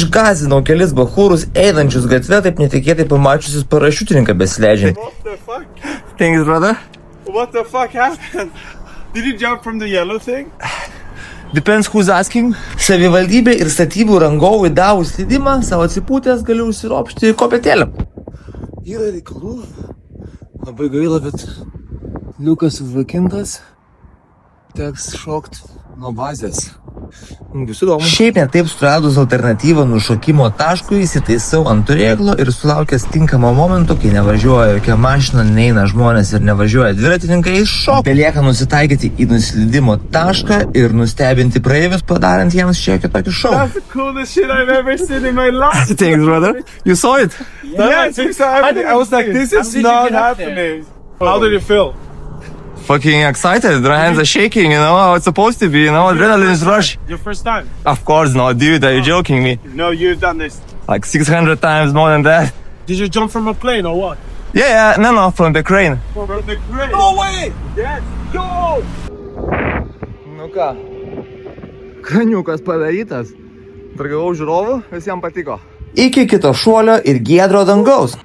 Išgazinau kelis bachūrus einančius gatvę, taip netikėtai pamačiusius parašiutininką besileidžiant. What the fuck? Thanks, brother. What the fuck happened? Did you jump from the yellow thing? Depends who's asking. Savivaldybė ir statybų rangovui davus leidimą, savo atsipūtęs galiu užsiropšti kopėtėlę. Yra reikalų. Labai gaila, bet liukas užrakintas. Teks šokt nuo bazės. Visų įdomu. Šiaip net taip suradus alternatyvą nušokimo taškui, įsitaisau ant turėklo ir sulaukęs tinkamo momento, kai nevažiuoja jokia mašina, neina žmonės ir nevažiuoja dviratininkai, šok. Belieka nusitaikyti į nusileidimo tašką ir nustebinti praeivius, padarant jiems šiek tiek tokį šou. That's the coolest shit I've ever seen in my life. Thanks, brother. You saw it? Yes, exactly. I was like, this is not happening. How did it feel? Fucking excited. Their hands are shaking, you know how it's supposed to be, you know, adrenaline's rush. Your first time? Of course not, dude. Are you joking me? No, you've done this. Like 600 times more than that. Did you jump from a plane or what? Yeah, no, from the crane. From the crane. No way! Yes, go! Nu ką, kraniukas padarytas. Dragavau žiūrovų, visiems patiko. Iki kito šuolio ir giedro dangaus.